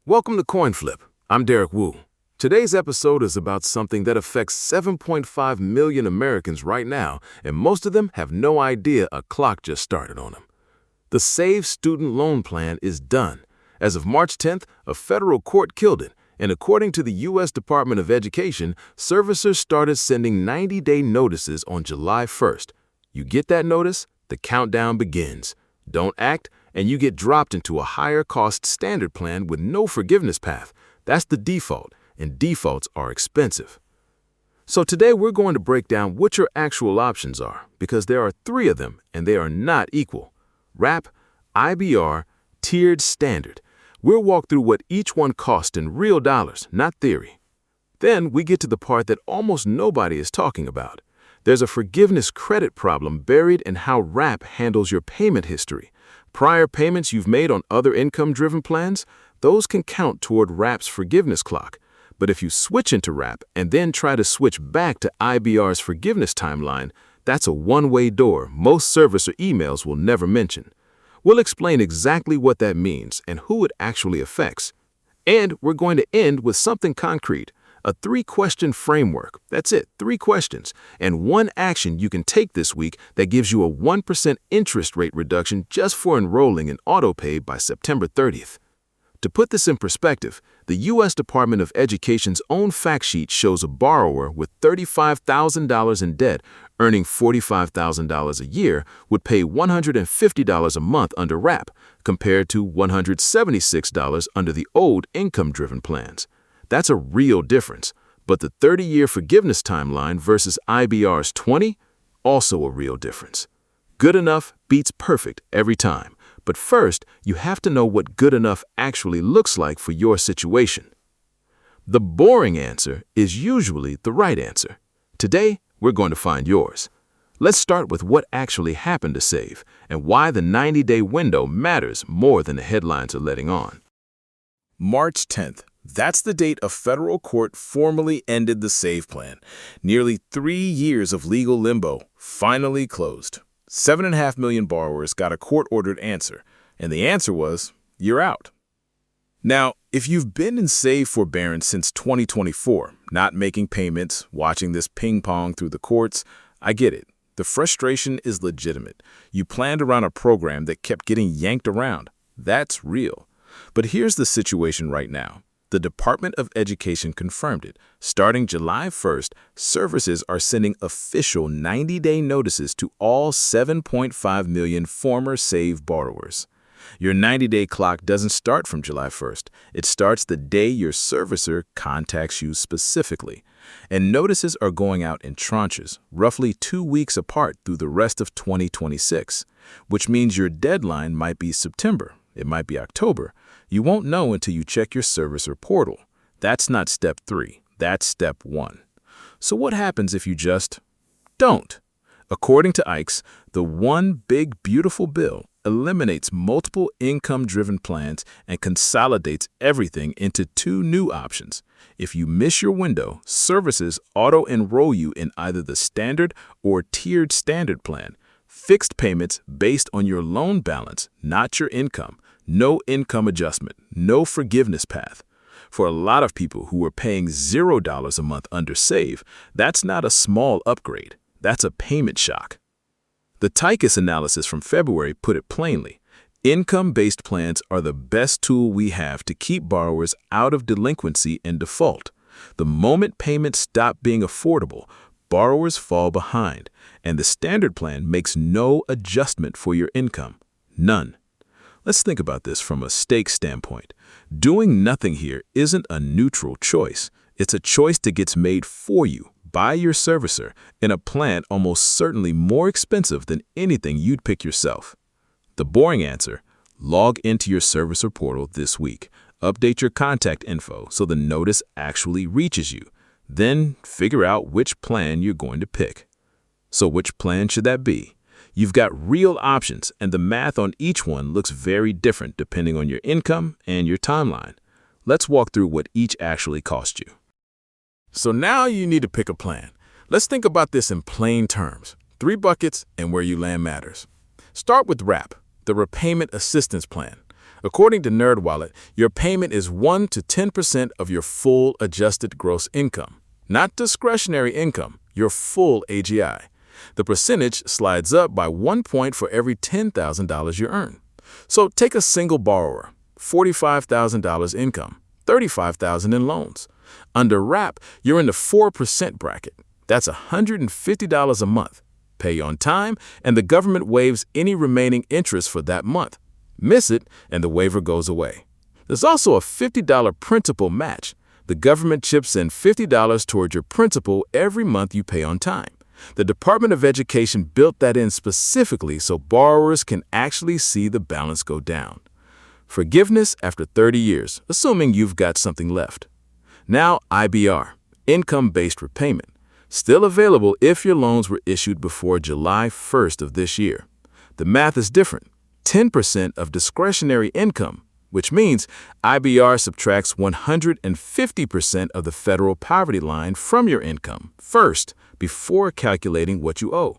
Welcome to Coin Flip. I'm Derek Wu. Today's episode is about something that affects 7.5 million Americans right now, and most of them have no idea a clock just started on them. The Save Student Loan Plan is done. As of March 10th, a federal court killed it, and according to the U.S. Department of Education, servicers started sending 90-day notices on July 1st. You get that notice, the countdown begins. Don't act, and you get dropped into a higher-cost standard plan with no forgiveness path. That's the default, and defaults are expensive. So today we're going to break down what your actual options are, because there are three of them, and they are not equal. RAP, IBR, Tiered Standard. We'll walk through what each one costs in real dollars, not theory. Then we get to the part that almost nobody is talking about. There's a forgiveness credit problem buried in how RAP handles your payment history. Prior payments you've made on other income-driven plans, those can count toward RAP's forgiveness clock. But if you switch into RAP and then try to switch back to IBR's forgiveness timeline, that's a one-way door most servicer emails will never mention. We'll explain exactly what that means and who it actually affects. And we're going to end with something concrete. A 3-question framework. That's it, 3 questions, and one action you can take this week that gives you a 1% interest rate reduction just for enrolling in AutoPay by September 30th. To put this in perspective, the U.S. Department of Education's own fact sheet shows a borrower with $35,000 in debt earning $45,000 a year would pay $150 a month under RAP, compared to $176 under the old income-driven plans. That's a real difference, but the 30-year forgiveness timeline versus IBR's 20, also a real difference. Good enough beats perfect every time, but first, you have to know what good enough actually looks like for your situation. The boring answer is usually the right answer. Today, we're going to find yours. Let's start with what actually happened to Save and why the 90-day window matters more than the headlines are letting on. March 10th. That's the date a federal court formally ended the SAVE plan. Nearly 3 years of legal limbo finally closed. 7.5 million borrowers got a court-ordered answer, and the answer was, you're out. Now, if you've been in SAVE forbearance since 2024, not making payments, watching this ping-pong through the courts, I get it. The frustration is legitimate. You planned around a program that kept getting yanked around. That's real. But here's the situation right now. The Department of Education confirmed it. Starting July 1st, services are sending official 90-day notices to all 7.5 million former SAVE borrowers. Your 90-day clock doesn't start from July 1st. It starts the day your servicer contacts you specifically. And notices are going out in tranches, roughly 2 weeks apart through the rest of 2026, which means your deadline might be September. It might be October. You won't know until you check your servicer portal. That's not step 3. That's step 1. So what happens if you just don't? According to Ikes, the One Big Beautiful Bill eliminates multiple income-driven plans and consolidates everything into 2 new options. If you miss your window, services auto-enroll you in either the standard or tiered standard plan. Fixed payments based on your loan balance, not your income. No income adjustment, no forgiveness path. For a lot of people who are paying $0 a month under SAVE, that's not a small upgrade. That's a payment shock. The Tychus analysis from February put it plainly. Income-based plans are the best tool we have to keep borrowers out of delinquency and default. The moment payments stop being affordable, borrowers fall behind, and the standard plan makes no adjustment for your income. None. Let's think about this from a stakes standpoint. Doing nothing here isn't a neutral choice. It's a choice that gets made for you by your servicer in a plan almost certainly more expensive than anything you'd pick yourself. The boring answer, log into your servicer portal this week. Update your contact info so the notice actually reaches you. Then figure out which plan you're going to pick. So which plan should that be? You've got real options, and the math on each one looks very different depending on your income and your timeline. Let's walk through what each actually cost you. So now you need to pick a plan. Let's think about this in plain terms. 3 buckets and where you land matters. Start with RAP, the Repayment Assistance Plan. According to NerdWallet, your payment is 1 to 10% of your full adjusted gross income, not discretionary income, your full AGI. The percentage slides up by 1 point for every $10,000 you earn. So take a single borrower, $45,000 income, $35,000 in loans. Under RAP, you're in the 4% bracket. That's $150 a month. Pay on time, and the government waives any remaining interest for that month. Miss it, and the waiver goes away. There's also a $50 principal match. The government chips in $50 toward your principal every month you pay on time. The Department of Education built that in specifically so borrowers can actually see the balance go down. Forgiveness after 30 years, assuming you've got something left. Now IBR, income-based repayment, still available if your loans were issued before July 1st of this year. The math is different. 10% of discretionary income, which means IBR subtracts 150% of the federal poverty line from your income first before calculating what you owe.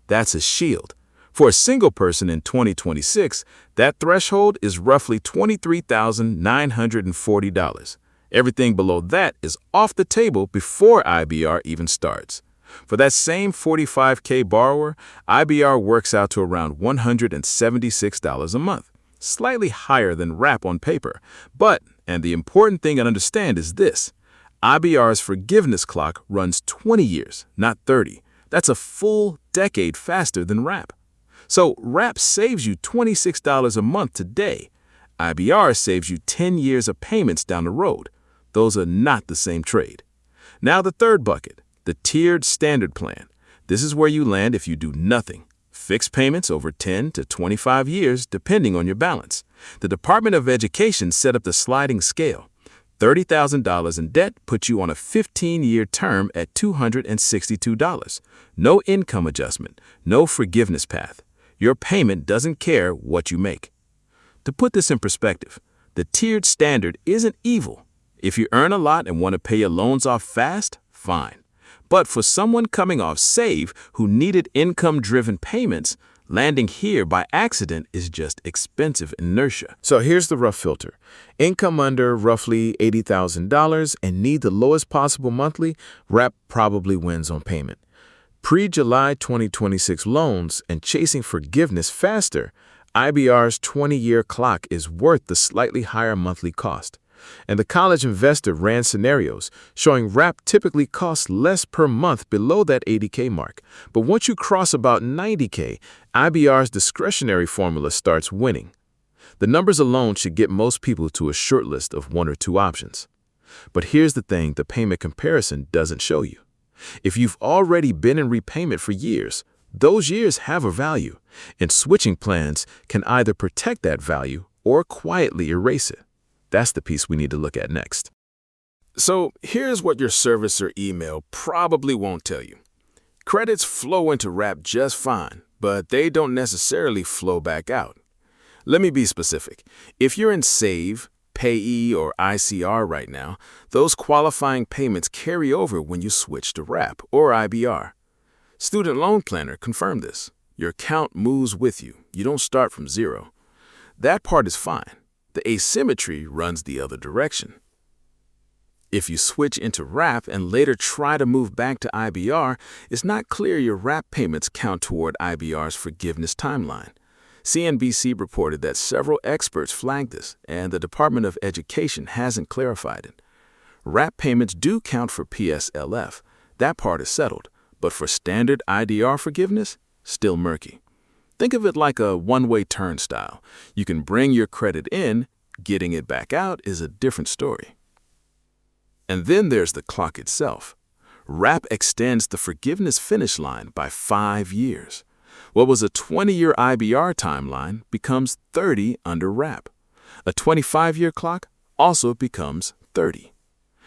That's a shield. For a single person in 2026, that threshold is roughly $23,940. Everything below that is off the table before IBR even starts. For that same $45K borrower, IBR works out to around $176 a month, slightly higher than RAP on paper. But, and the important thing to understand is this, IBR's forgiveness clock runs 20 years, not 30. That's a full decade faster than RAP. So RAP saves you $26 a month today. IBR saves you 10 years of payments down the road. Those are not the same trade. Now the third bucket. The tiered standard plan. This is where you land if you do nothing. Fixed payments over 10 to 25 years depending on your balance. The Department of Education set up the sliding scale. $30,000 in debt puts you on a 15-year term at $262. No income adjustment, no forgiveness path. Your payment doesn't care what you make. To put this in perspective, the tiered standard isn't evil. If you earn a lot and want to pay your loans off fast, fine. But for someone coming off SAVE who needed income-driven payments, landing here by accident is just expensive inertia. So here's the rough filter. Income under roughly $80,000 and need the lowest possible monthly, RAP probably wins on payment. Pre-July 2026 loans and chasing forgiveness faster, IBR's 20-year clock is worth the slightly higher monthly cost. And the college investor ran scenarios showing RAP typically costs less per month below that $80K mark. But once you cross about $90K, IBR's discretionary formula starts winning. The numbers alone should get most people to a short list of 1 or 2 options. But here's the thing the payment comparison doesn't show you. If you've already been in repayment for years, those years have a value, and switching plans can either protect that value or quietly erase it. That's the piece we need to look at next. So here's what your servicer email probably won't tell you. Credits flow into RAP just fine, but they don't necessarily flow back out. Let me be specific. If you're in SAVE, Payee, or ICR right now, those qualifying payments carry over when you switch to RAP or IBR. Student Loan Planner confirmed this. Your account moves with you. You don't start from zero. That part is fine. The asymmetry runs the other direction. If you switch into RAP and later try to move back to IBR, it's not clear your RAP payments count toward IBR's forgiveness timeline. CNBC reported that several experts flagged this, and the Department of Education hasn't clarified it. RAP payments do count for PSLF. That part is settled, but for standard IDR forgiveness, still murky. Think of it like a one-way turnstile. You can bring your credit in, getting it back out is a different story. And then there's the clock itself. RAP extends the forgiveness finish line by 5 years. What was a 20-year IBR timeline becomes 30 under RAP. A 25-year clock also becomes 30.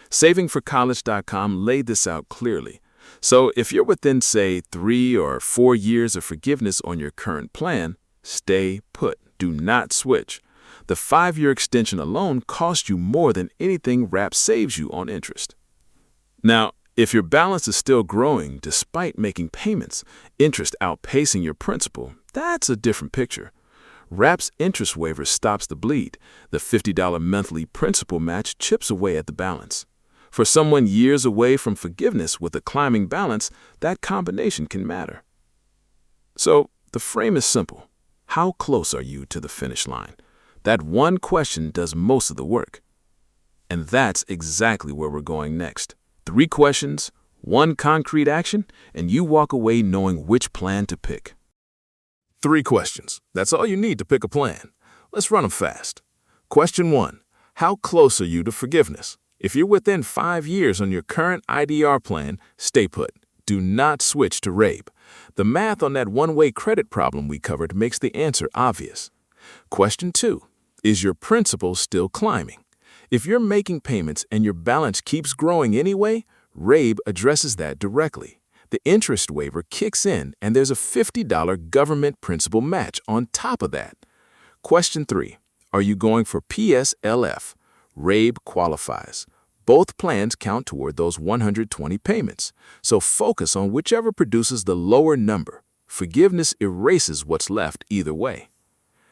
SavingForCollege.com laid this out clearly. So if you're within, say, 3 or 4 years of forgiveness on your current plan, stay put. Do not switch. The 5-year extension alone costs you more than anything RAP saves you on interest. Now, if your balance is still growing despite making payments, interest outpacing your principal, that's a different picture. RAP's interest waiver stops the bleed. The $50 monthly principal match chips away at the balance. For someone years away from forgiveness with a climbing balance, that combination can matter. So, the frame is simple. How close are you to the finish line? That one question does most of the work. And that's exactly where we're going next. 3 questions, 1 concrete action, and you walk away knowing which plan to pick. 3 questions. That's all you need to pick a plan. Let's run them fast. Question 1. How close are you to forgiveness? If you're within 5 years on your current IDR plan, stay put. Do not switch to RAPE. The math on that one-way credit problem we covered makes the answer obvious. Question 2. Is your principal still climbing? If you're making payments and your balance keeps growing anyway, RAPE addresses that directly. The interest waiver kicks in and there's a $50 government principal match on top of that. Question 3. Are you going for PSLF? RAPE qualifies. Both plans count toward those 120 payments, so focus on whichever produces the lower number. Forgiveness erases what's left either way.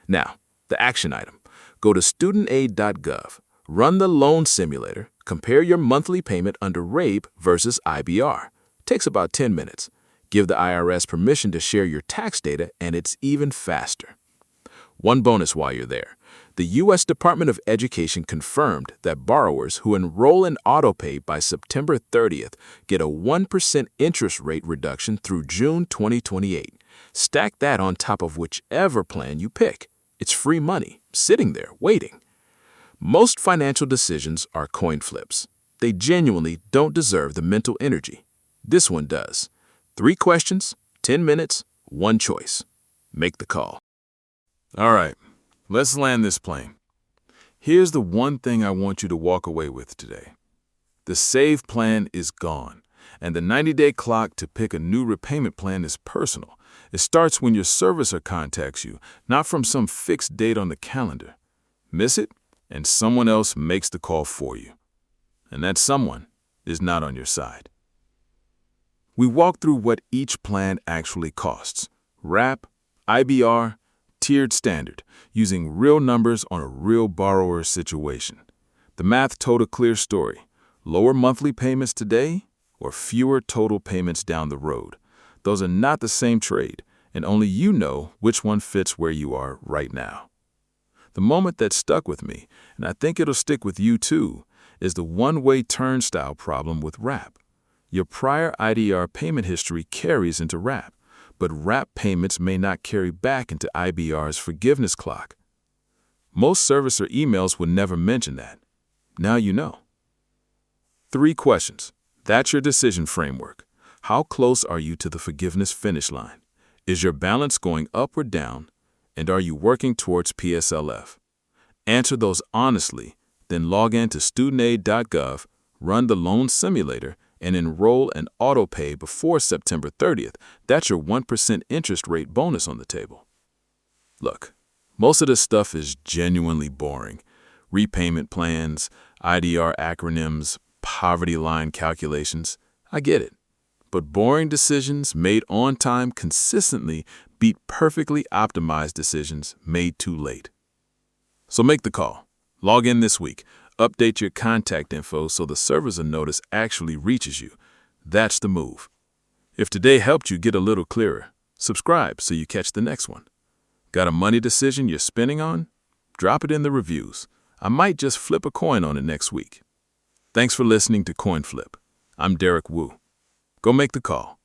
Now, the action item. Go to studentaid.gov, run the loan simulator, compare your monthly payment under RAPE versus IBR. Takes about 10 minutes. Give the IRS permission to share your tax data, and it's even faster. One bonus while you're there. The U.S. Department of Education confirmed that borrowers who enroll in autopay by September 30th get a 1% interest rate reduction through June 2028. Stack that on top of whichever plan you pick. It's free money, sitting there, waiting. Most financial decisions are coin flips. They genuinely don't deserve the mental energy. This one does. 3 questions, 10 minutes, 1 choice. Make the call. All right, let's land this plane. Here's the one thing I want you to walk away with today. The SAVE plan is gone, and the 90-day clock to pick a new repayment plan is personal. It starts when your servicer contacts you, not from some fixed date on the calendar. Miss it, and someone else makes the call for you. And that someone is not on your side. We walk through what each plan actually costs. RAP, IBR, tiered standard, using real numbers on a real borrower situation. The math told a clear story. Lower monthly payments today or fewer total payments down the road. Those are not the same trade, and only you know which one fits where you are right now. The moment that stuck with me, and I think it'll stick with you too, is the one-way turnstile problem with RAP. Your prior IDR payment history carries into RAP, but RAP payments may not carry back into IBR's forgiveness clock. Most servicer emails would never mention that. Now you know. 3 questions. That's your decision framework. How close are you to the forgiveness finish line? Is your balance going up or down? And are you working towards PSLF? Answer those honestly, then log in to studentaid.gov, run the loan simulator, and enroll in autopay before September 30th. That's your 1% interest rate bonus on the table. Look, most of this stuff is genuinely boring. Repayment plans, IDR acronyms, poverty line calculations. I get it. But boring decisions made on time consistently beat perfectly optimized decisions made too late. So make the call. Log in this week. Update your contact info so the servicer notice actually reaches you. That's the move. If today helped you get a little clearer, subscribe so you catch the next one. Got a money decision you're spinning on? Drop it in the reviews. I might just flip a coin on it next week. Thanks for listening to Coin Flip. I'm Derek Wu. Go make the call.